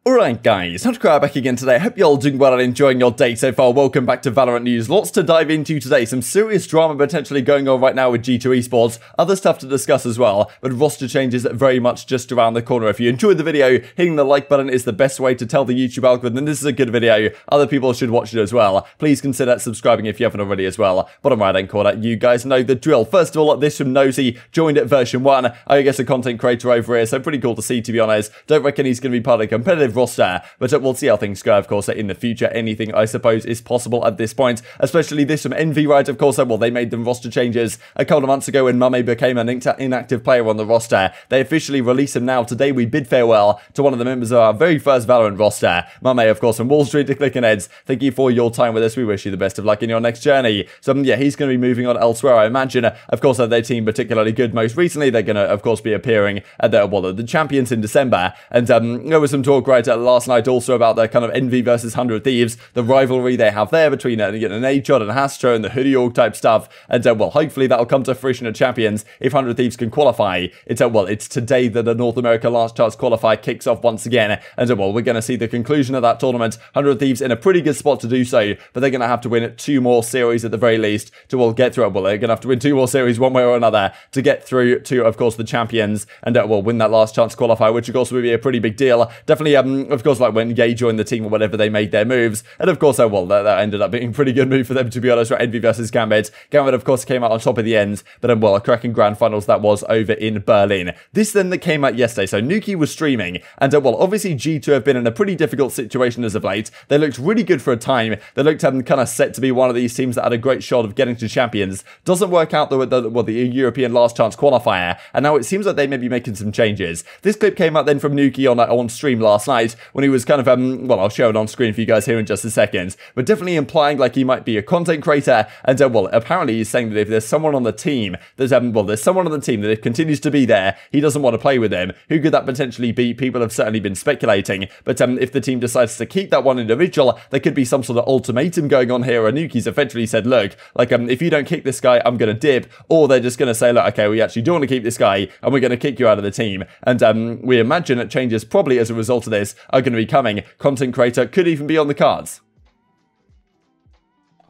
Alright guys, TacticalRab back again today. I hope you're all doing well and enjoying your day so far. Welcome back to Valorant News. Lots to dive into today. Some serious drama potentially going on right now with G2 Esports. Other stuff to discuss as well, but roster changes very much just around the corner. If you enjoyed the video, hitting the like button is the best way to tell the YouTube algorithm this is a good video. Other people should watch it as well. Please consider subscribing if you haven't already as well. Bottom right hand corner, you guys know the drill. First of all, this from Nosy, joined at version 1. I guess a content creator over here, so pretty cool to see, to be honest. Don't reckon he's going to be part of a competitive roster, but we'll see how things go, of course, in the future. Anything, I suppose, is possible at this point, especially this from Envy, right? Of course, well, they made them roster changes a couple of months ago when Mame became an inactive player on the roster. They officially release him now. Today, we bid farewell to one of the members of our very first Valorant roster. Mame, of course, from Wall Street to cNed. Thank you for your time with us. We wish you the best of luck in your next journey. So, yeah, he's going to be moving on elsewhere, I imagine. Of course, their team particularly good most recently. They're going to, of course, be appearing at the Champions in December. And there was some talk right last night also about the kind of Envy versus 100 Thieves, the rivalry they have there between Nadeshot and Hastro and the Hoodie Org type stuff. And well, hopefully that'll come to fruition at Champions if 100 Thieves can qualify. It's today that the North America Last Chance qualifier kicks off once again. And well, we're going to see the conclusion of that tournament. 100 Thieves in a pretty good spot to do so, but they're going to have to win 2 more series at the very least to get through it. Well, they're going to have to win 2 more series one way or another to get through to, of course, the Champions and win that Last Chance qualifier, which of course would be a pretty big deal. Definitely, of course, like when Ye joined the team or whatever, they made their moves, and of course, well, that ended up being a pretty good move for them, to be honest, right? Envy versus Gambit. Gambit, of course, came out on top at the end, but well, a cracking grand finals that was over in Berlin. This then that came out yesterday, so Nukkye was streaming, and well, obviously G2 have been in a pretty difficult situation as of late. They looked really good for a time. They looked kind of set to be one of these teams that had a great shot of getting to Champions. Doesn't work out the European Last Chance qualifier, and now it seems like they may be making some changes. This clip came out then from Nukkye on stream last night when he was kind of well, I'll show it on screen for you guys here in just a second, but definitely implying like he might be a content creator, and well, apparently he's saying that if there's someone on the team there's someone on the team that if continues to be there, he doesn't want to play with them. Who could that potentially be? People have certainly been speculating, but if the team decides to keep that one individual, there could be some sort of ultimatum going on here, and Nukkye's effectively said, look, like if you don't kick this guy, I'm going to dip, or they're just going to say, look, okay, we actually do want to keep this guy, and we're going to kick you out of the team. And we imagine that changes probably as a result of this are going to be coming. Content creator could even be on the cards.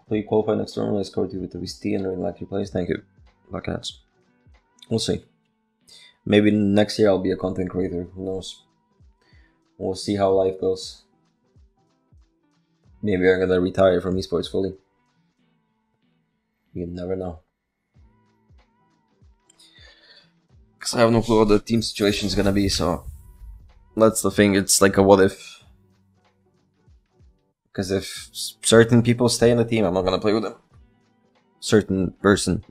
Will you qualify next tournament? Let's go with the VST and really like your plays. Thank you. Luck hands. We'll see. Maybe next year I'll be a content creator. Who knows? We'll see how life goes. Maybe I'm gonna retire from esports fully. You never know. Because I have no clue what the team situation is gonna be, so that's the thing. It's like a what if. Because if certain people stay in the team, I'm not going to play with them. Certain person.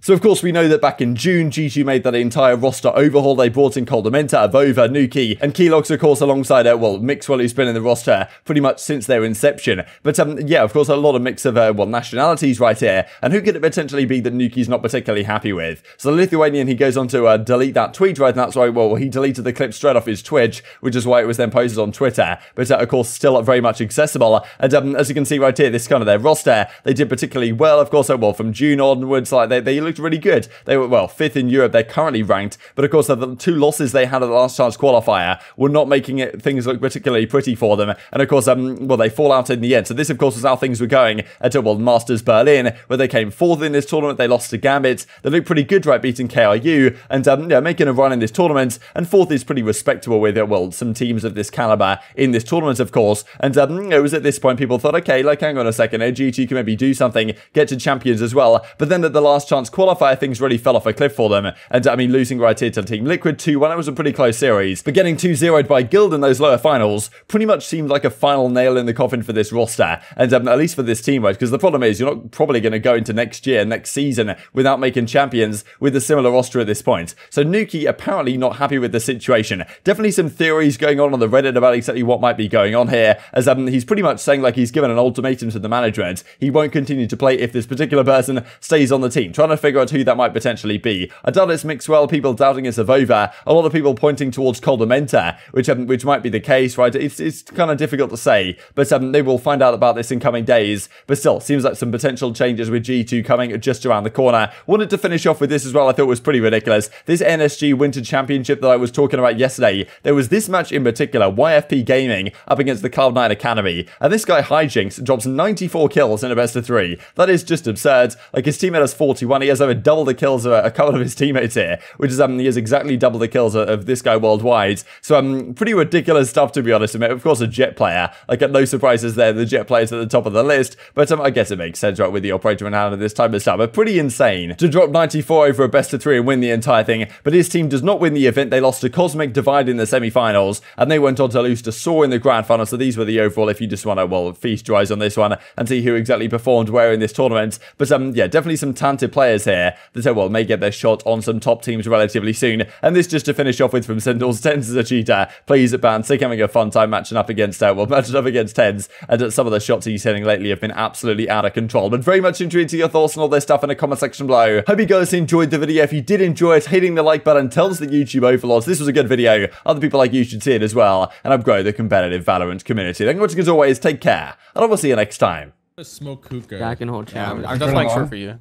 So, of course, we know that back in June, G2 made that entire roster overhaul. They brought in Coldamenta, Avova, Nukkye, and Keylog's, of course, alongside, well, mixwell, who's been in the roster pretty much since their inception. But, yeah, of course, a lot of mix of, well, nationalities right here. And who could it potentially be that Nukkye's not particularly happy with? So, the Lithuanian, he goes on to delete that tweet, right? And that's why, well, he deleted the clip straight off his Twitch, which is why it was then posted on Twitter. But, of course, still very much accessible. And as you can see right here, this is kind of their roster. They did particularly well, of course, well, from June onwards, like, they looked really good. They were, well, 5th in Europe. They're currently ranked, but of course the 2 losses they had at the Last Chance qualifier were not making things look particularly pretty for them. And of course, well, they fall out in the end. So this, of course, was how things were going at, well, Masters Berlin, where they came 4th in this tournament. They lost to Gambit. They looked pretty good, right, beating KRU and yeah, making a run in this tournament. And 4th is pretty respectable with, well, some teams of this caliber in this tournament, of course. And it was at this point people thought, okay, like, hang on a second, G2 can maybe do something, get to Champions as well. But then at the Last Chance qualifier, things really fell off a cliff for them. And I mean, losing right here to Team Liquid 2-1, it was a pretty close series. But getting 2-0'd by Guild in those lower finals pretty much seemed like a final nail in the coffin for this roster. And at least for this team, right? Because the problem is you're not probably going to go into next year, next season, without making Champions with a similar roster at this point. So Nukkye apparently not happy with the situation. Definitely some theories going on the Reddit about exactly what might be going on here, as he's pretty much saying like he's given an ultimatum to the management. He won't continue to play if this particular person stays on the team. Trying to figure out who that might potentially be. I doubt it's mixwell, people doubting it's Avova, a lot of people pointing towards Coldamenta, which might be the case, right? It's kind of difficult to say, but they will find out about this in coming days. But still, seems like some potential changes with G2 coming just around the corner. Wanted to finish off with this as well. I thought was pretty ridiculous. This NSG Winter Championship that I was talking about yesterday, there was this match in particular, YFP Gaming up against the Cloud9 Academy, and this guy Hijinks drops 94 kills in a best of 3. That is just absurd. Like, his teammate has 41. He has over double the kills of a couple of his teammates here, which is he has exactly double the kills of this guy worldwide. So pretty ridiculous stuff, to be honest. Of course, a Jet player. Like, no surprises there. The Jet player's at the top of the list, but I guess it makes sense, right, with the operator in hand at this time of stuff. But pretty insane to drop 94 over a best of 3 and win the entire thing. But his team does not win the event. They lost to Cosmic Divide in the semi-finals, and they went on to lose to Saw in the grand final. So these were the overall, if you just want to, well, feast your eyes on this one and see who exactly performed where in this tournament. But yeah, definitely some talented players here that may get their shot on some top teams relatively soon. And this just to finish off with from Sentinels, TenZ a cheater. Please ban SicK having a fun time matching up against TenZ, and some of the shots he's hitting lately have been absolutely out of control. But very much intrigued to your thoughts on all this stuff in the comment section below. Hope you guys enjoyed the video. If you did enjoy it, hitting the like button tells the YouTube overlords this was a good video. Other people like you should see it as well, and help grow the competitive Valorant community. Thank you for watching as always. Take care, and I will see you next time. Smoke hookah. Yeah, I can hold challenge. I'm just playing short for you.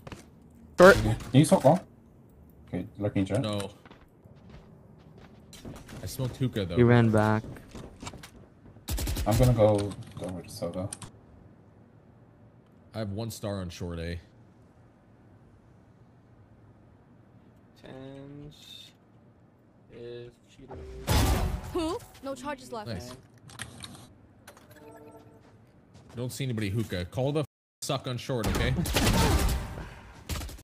Short. Can you smoke long? Okay, looking chat. No. I smoked hookah though. He ran back. I'm gonna go with soda. I have 1 star on short A. TenZ is cheating. Who? No charges left. Nice. Don't see anybody hookah. Call the suck on short, okay?